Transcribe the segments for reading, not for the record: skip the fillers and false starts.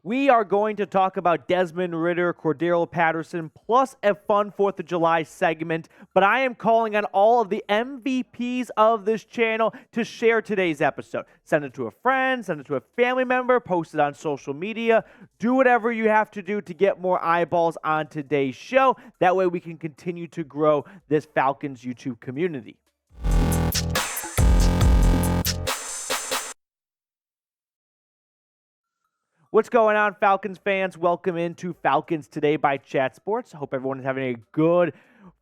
We are going to talk about Desmond Ridder, Cordarrelle Patterson, plus a fun 4th of July segment. But I am calling on all of the MVPs of this channel to share today's episode. Send it to a friend, send it to a family member, post it on social media. Do whatever you have to do to get more eyeballs on today's show. That way we can continue to grow this Falcons YouTube community. What's going on, Falcons fans? Welcome into Falcons Today by Chat Sports. I hope everyone is having a good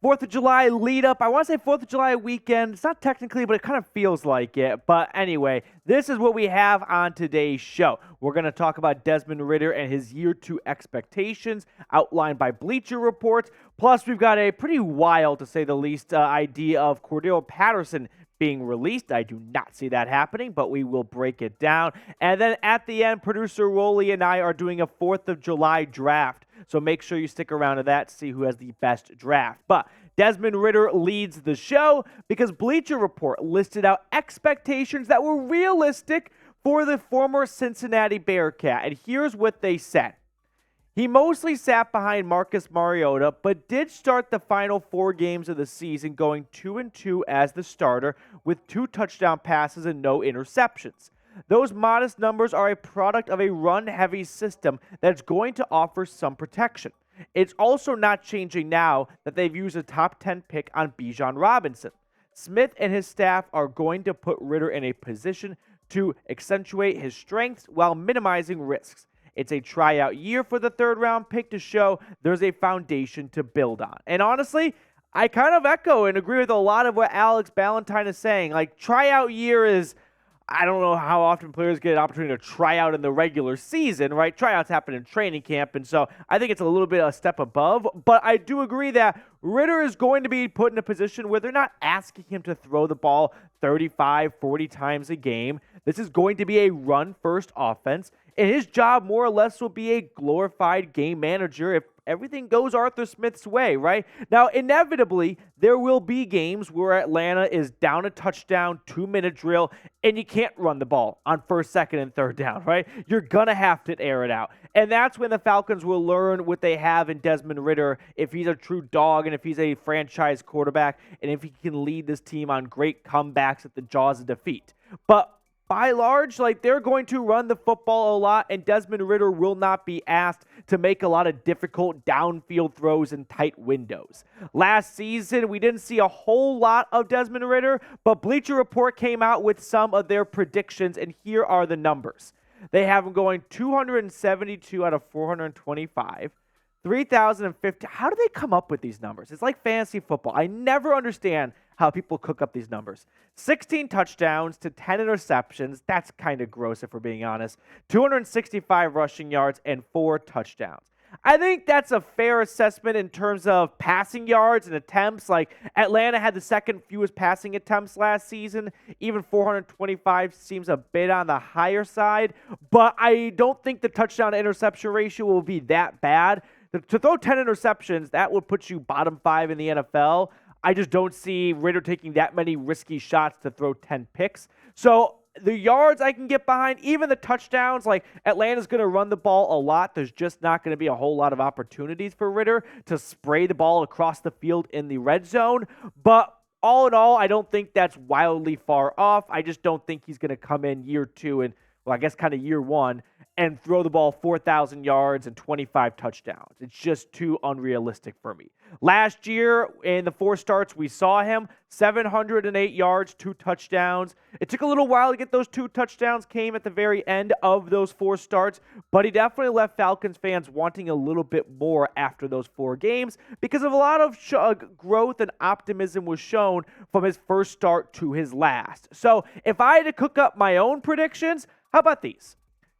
4th of July lead up. I want to say 4th of July weekend. It's not technically, but it kind of feels like it. But anyway, this is what we have on today's show. We're going to talk about Desmond Ridder and his year 2 expectations outlined by Bleacher Report. Plus, we've got a pretty wild, to say the least, idea of Cordarrelle Patterson being released. I do not see that happening, but we will break it down. And then at the end, producer Rolly and I are doing a 4th of July draft. So make sure you stick around to that to see who has the best draft. But Desmond Ridder leads the show because Bleacher Report listed out expectations that were realistic for the former Cincinnati Bearcat. And here's what they said. He mostly sat behind Marcus Mariota, but did start the final 4 games of the season going 2-2 as the starter with 2 touchdown passes and no interceptions. Those modest numbers are a product of a run-heavy system that's going to offer some protection. It's also not changing now that they've used a top 10 pick on Bijan Robinson. Smith and his staff are going to put Ridder in a position to accentuate his strengths while minimizing risks. It's a tryout year for the 3rd-round pick to show there's a foundation to build on. And honestly, I kind of echo and agree with a lot of what Alex Ballantyne is saying. Like, tryout year is, I don't know how often players get an opportunity to try out in the regular season, right? Tryouts happen in training camp, and so I think it's a little bit a step above. But I do agree that Ridder is going to be put in a position where they're not asking him to throw the ball 35, 40 times a game. This is going to be a run-first offense. And his job, more or less, will be a glorified game manager if everything goes Arthur Smith's way, right? Now, inevitably, there will be games where Atlanta is down a touchdown, 2-minute drill, and you can't run the ball on 1st, 2nd, and 3rd down, right? You're going to have to air it out. And that's when the Falcons will learn what they have in Desmond Ridder, if he's a true dog and if he's a franchise quarterback, and if he can lead this team on great comebacks at the jaws of defeat. But by large, they're going to run the football a lot, and Desmond Ridder will not be asked to make a lot of difficult downfield throws in tight windows. Last season, we didn't see a whole lot of Desmond Ridder, but Bleacher Report came out with some of their predictions, and here are the numbers. They have him going 272 out of 425. 3,050. How do they come up with these numbers? It's like fantasy football. I never understand how people cook up these numbers. 16 touchdowns to 10 interceptions. That's kind of gross if we're being honest. 265 rushing yards and 4 touchdowns. I think that's a fair assessment in terms of passing yards and attempts. Like, Atlanta had the 2nd fewest passing attempts last season. Even 425 seems a bit on the higher side. But I don't think the touchdown to interception ratio will be that bad. To throw 10 interceptions, that would put you bottom 5 in the NFL. I just don't see Ridder taking that many risky shots to throw 10 picks. So the yards I can get behind, even the touchdowns, like Atlanta's going to run the ball a lot. There's just not going to be a whole lot of opportunities for Ridder to spray the ball across the field in the red zone. But all in all, I don't think that's wildly far off. I just don't think he's going to come in year 2 and, well, I guess kind of year 1 and throw the ball 4,000 yards and 25 touchdowns. It's just too unrealistic for me. Last year, in the 4 starts, we saw him 708 yards, 2 touchdowns. It took a little while to get those 2 touchdowns, came at the very end of those 4 starts, but he definitely left Falcons fans wanting a little bit more after those 4 games because of a lot of growth and optimism was shown from his first start to his last. So if I had to cook up my own predictions, how about these?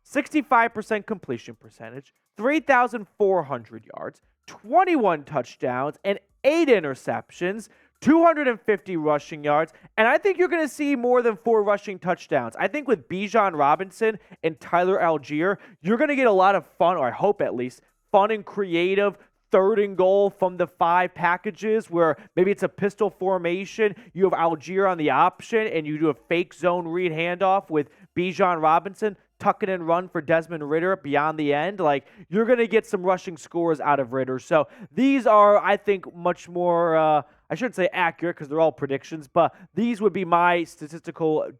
65% completion percentage, 3,400 yards, 21 touchdowns, and 8 interceptions, 250 rushing yards, and I think you're going to see more than 4 rushing touchdowns. I think with Bijan Robinson and Tyler Algier, you're going to get a lot of fun, or I hope at least, fun and creative 3rd and goal from the 5 packages where maybe it's a pistol formation. You have Algier on the option and you do a fake zone read handoff with Bijan Robinson. tuck it and run for Desmond Ridder beyond the end, like, you're going to get some rushing scores out of Ridder. So these are, I think, much more, I shouldn't say accurate because they're all predictions, but these would be my statistical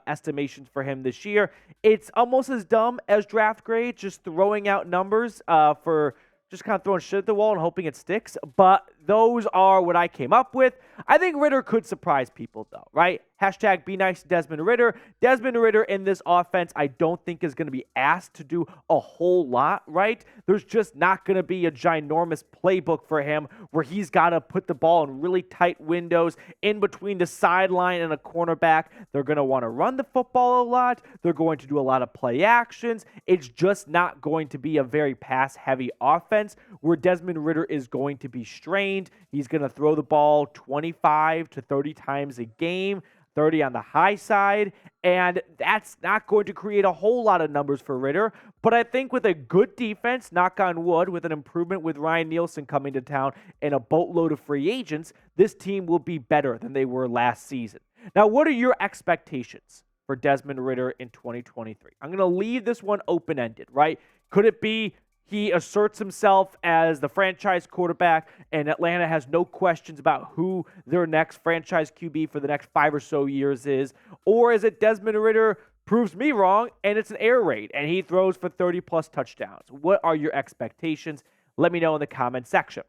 estimations for him this year. It's almost as dumb as draft grade, just throwing out numbers for just kind of throwing shit at the wall and hoping it sticks. But those are what I came up with. I think Ridder could surprise people, though, right? Hashtag be nice to Desmond Ridder. Desmond Ridder in this offense, I don't think is going to be asked to do a whole lot, right? There's just not going to be a ginormous playbook for him where he's got to put the ball in really tight windows in between the sideline and a cornerback. They're going to want to run the football a lot. They're going to do a lot of play actions. It's just not going to be a very pass-heavy offense where Desmond Ridder is going to be strained. He's going to throw the ball 25 to 30 times a game, 30 on the high side, and that's not going to create a whole lot of numbers for Ridder. But I think with a good defense, knock on wood, with an improvement with Ryan Nielsen coming to town and a boatload of free agents, this team will be better than they were last season. Now, what are your expectations for Desmond Ridder in 2023? I'm going to leave this one open-ended, right? Could it be he asserts himself as the franchise quarterback, and Atlanta has no questions about who their next franchise QB for the next 5 or so years is? Or is it Desmond Ridder proves me wrong, and it's an air raid, and he throws for 30-plus touchdowns? What are your expectations? Let me know in the comment section.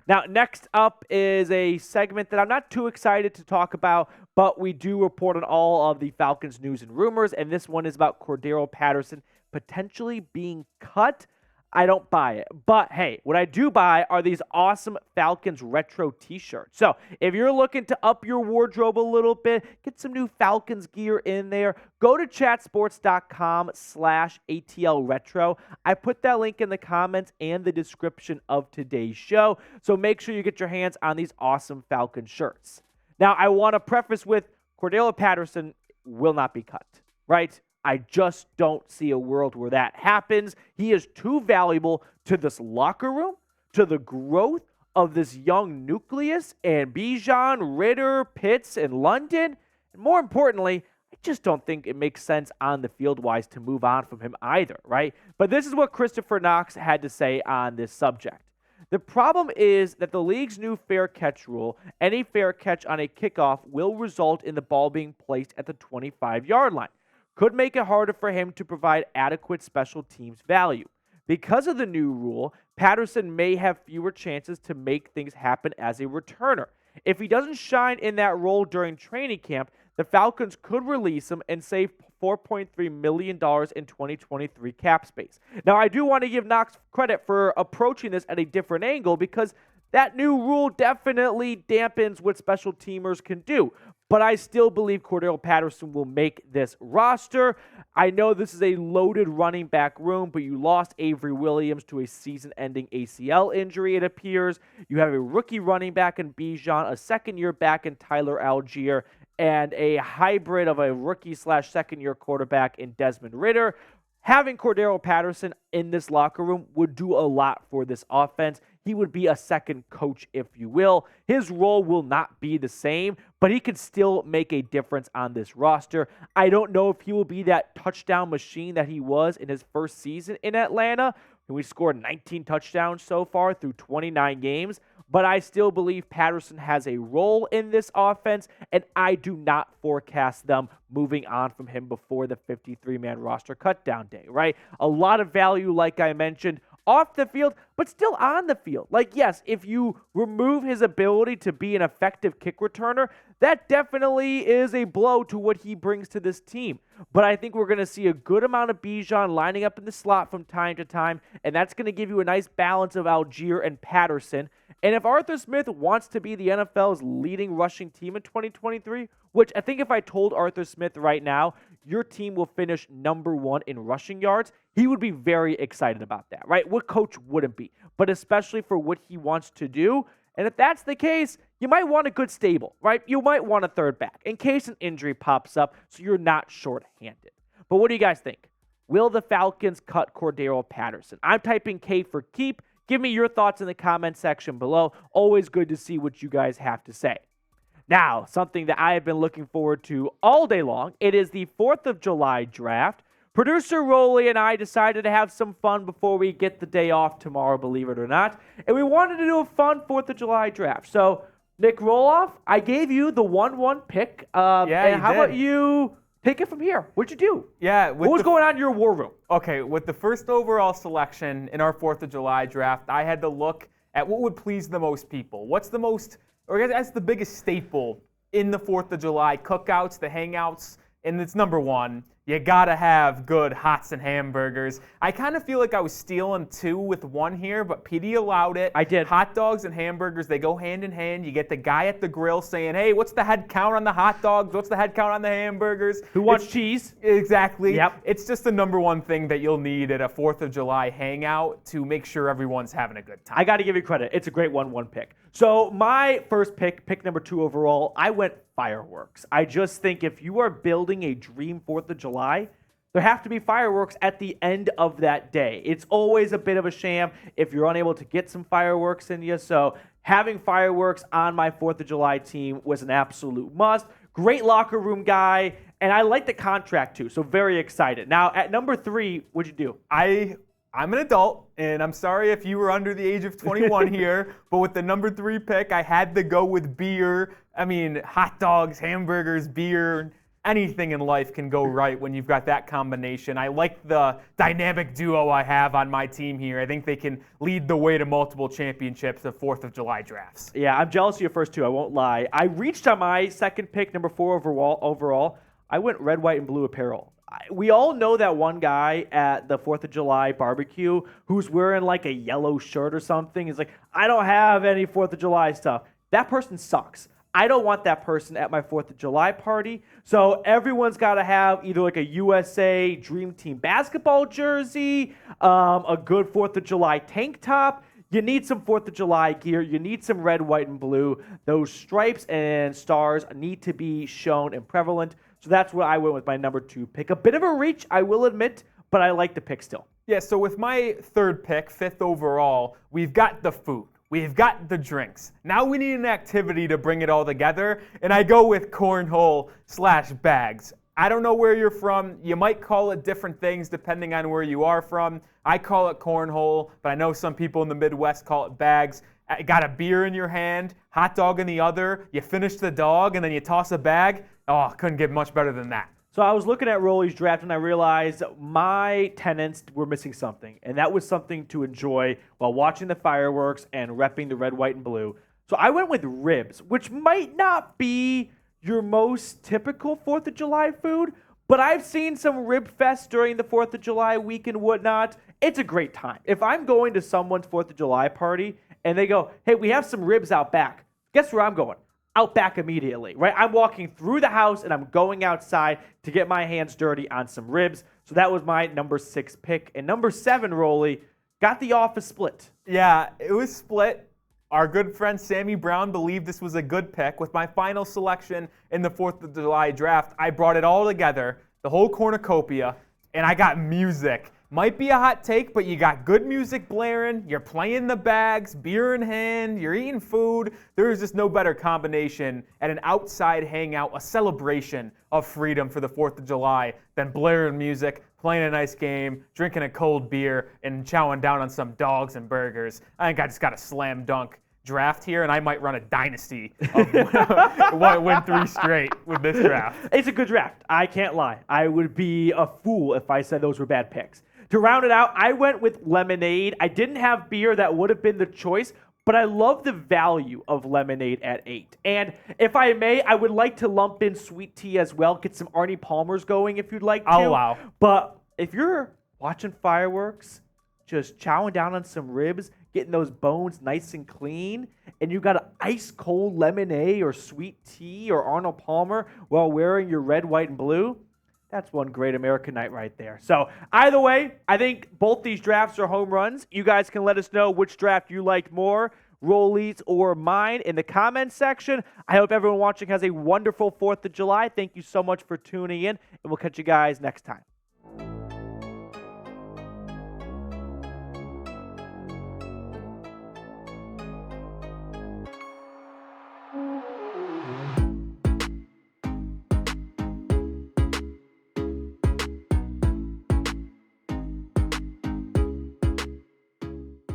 Now, next up is a segment that I'm not too excited to talk about, but we do report on all of the Falcons news and rumors, and this one is about Cordarrelle Patterson potentially being cut. I don't buy it. But hey, what I do buy are these awesome Falcons retro t-shirts. So if you're looking to up your wardrobe a little bit, get some new Falcons gear in there, go to chatsports.com/ATL retro. I put that link in the comments and the description of today's show. So make sure you get your hands on these awesome Falcon shirts. Now, I want to preface with Cordarrelle Patterson will not be cut, right? I just don't see a world where that happens. He is too valuable to this locker room, to the growth of this young nucleus, and Bijan, Ridder, Pitts, and London. And more importantly, I just don't think it makes sense on the field-wise to move on from him either, right? But this is what Christopher Knox had to say on this subject. The problem is that the league's new fair catch rule, any fair catch on a kickoff will result in the ball being placed at the 25-yard line. Could make it harder for him to provide adequate special teams value. Because of the new rule, Patterson may have fewer chances to make things happen as a returner. If he doesn't shine in that role during training camp, the Falcons could release him and save $4.3 million in 2023 cap space. Now, I do want to give Knox credit for approaching this at a different angle because that new rule definitely dampens what special teamers can do. But I still believe Cordarrelle Patterson will make this roster. I know this is a loaded running back room, but you lost Avery Williams to a season-ending ACL injury, it appears. You have a rookie running back in Bijan, a second-year back in Tyler Algier, and a hybrid of a rookie/second-year quarterback in Desmond Ridder. Having Cordarrelle Patterson in this locker room would do a lot for this offense. He would be a second coach, if you will. His role will not be the same, but he could still make a difference on this roster. I don't know if he will be that touchdown machine that he was in his first season in Atlanta. We scored 19 touchdowns so far through 29 games, but I still believe Patterson has a role in this offense, and I do not forecast them moving on from him before the 53-man roster cutdown day, right? A lot of value, like I mentioned, off the field, but still on the field. Like, yes, if you remove his ability to be an effective kick returner, that definitely is a blow to what he brings to this team. But I think we're going to see a good amount of Bijan lining up in the slot from time to time, and that's going to give you a nice balance of Algier and Patterson. And if Arthur Smith wants to be the NFL's leading rushing team in 2023, which I think if I told Arthur Smith right now, your team will finish number 1 in rushing yards, he would be very excited about that, right? What coach wouldn't be? But especially for what he wants to do. And if that's the case, you might want a good stable, right? You might want a third back in case an injury pops up so you're not short-handed. But what do you guys think? Will the Falcons cut Cordarrelle Patterson? I'm typing K for keep. Give me your thoughts in the comment section below. Always good to see what you guys have to say. Now, something that I have been looking forward to all day long, it is the 4th of July draft. producer Rolly and I decided to have some fun before we get the day off tomorrow, believe it or not. And we wanted to do a fun 4th of July draft. So, Nick Roloff, I gave you the 1-1 pick. And how about you take it from here? What'd you do? Yeah. What was going on in your war room? Okay, with the first overall selection in our 4th of July draft, I had to look at what would please the most people. What's the most, or that's the biggest staple in the 4th of July cookouts, the hangouts, and it's number 1. You gotta have good hots and hamburgers. I kind of feel like I was stealing 2 with 1 here, but PD allowed it. I did. Hot dogs and hamburgers, they go hand in hand. You get the guy at the grill saying, hey, what's the head count on the hot dogs? What's the head count on the hamburgers? Who wants cheese? Exactly. Yep. It's just the number 1 thing that you'll need at a 4th of July hangout to make sure everyone's having a good time. I got to give you credit. It's a great 1-1 pick. So my first pick number 2 overall, I went fireworks. I just think if you are building a dream 4th of July, there have to be fireworks at the end of that day. It's always a bit of a sham if you're unable to get some fireworks in you. So having fireworks on my 4th of July team was an absolute must. Great locker room guy, and I like the contract too, so very excited. Now, at number 3, what'd you do? I'm an adult, and I'm sorry if you were under the age of 21 here, but with the number 3 pick, I had to go with beer. I mean, hot dogs, hamburgers, beer, anything in life can go right when you've got that combination. I like the dynamic duo I have on my team here. I think they can lead the way to multiple championships of 4th of July drafts. Yeah, I'm jealous of your first 2, I won't lie. I reached on my second pick, number 4 overall. I went red, white, and blue apparel. We all know that one guy at the 4th of July barbecue who's wearing like a yellow shirt or something. He's like, I don't have any 4th of July stuff. That person sucks. I don't want that person at my 4th of July party. So everyone's got to have either like a USA Dream Team basketball jersey, a good 4th of July tank top. You need some 4th of July gear. You need some red, white, and blue. Those stripes and stars need to be shown and prevalent. So that's where I went with my number 2 pick. A bit of a reach, I will admit, but I like the pick still. Yeah, so with my 3rd pick, 5th overall, we've got the food. We've got the drinks. Now we need an activity to bring it all together, and I go with cornhole/bags. I don't know where you're from. You might call it different things depending on where you are from. I call it cornhole, but I know some people in the Midwest call it bags. Got a beer in your hand, hot dog in the other, you finish the dog, and then you toss a bag. Oh, couldn't get much better than that. So I was looking at Rolly's draft and I realized my tenants were missing something, and that was something to enjoy while watching the fireworks and repping the red, white, and blue. So I went with ribs, which might not be your most typical 4th of July food, but I've seen some rib fests during the 4th of July week and whatnot. It's a great time. If I'm going to someone's 4th of July party and they go, hey, we have some ribs out back, guess where I'm going? Out back immediately, right? I'm walking through the house and I'm going outside to get my hands dirty on some ribs. So that was my number 6 pick. And number 7, Rolly, got the office split. Yeah, it was split. Our good friend Sammy Brown believed this was a good pick. With my final selection in the 4th of July draft, I brought it all together, the whole cornucopia, and I got music. Might be a hot take, but you got good music blaring, you're playing the bags, beer in hand, you're eating food. There is just no better combination at an outside hangout, a celebration of freedom for the 4th of July than blaring music, playing a nice game, drinking a cold beer, and chowing down on some dogs and burgers. I think I just got a slam dunk draft here, and I might run a dynasty of win 3 straight with this draft. It's a good draft. I can't lie. I would be a fool if I said those were bad picks. To round it out, I went with lemonade. I didn't have beer. That would have been the choice, but I love the value of lemonade at 8. And if I may, I would like to lump in sweet tea as well. Get some Arnie Palmers going if you'd like to. Oh, wow. But if you're watching fireworks, just chowing down on some ribs, getting those bones nice and clean, and you got an ice cold lemonade or sweet tea or Arnold Palmer while wearing your red, white, and blue, that's one great American night right there. So either way, I think both these drafts are home runs. You guys can let us know which draft you liked more, Rolly's or mine, in the comments section. I hope everyone watching has a wonderful 4th of July. Thank you so much for tuning in, and we'll catch you guys next time.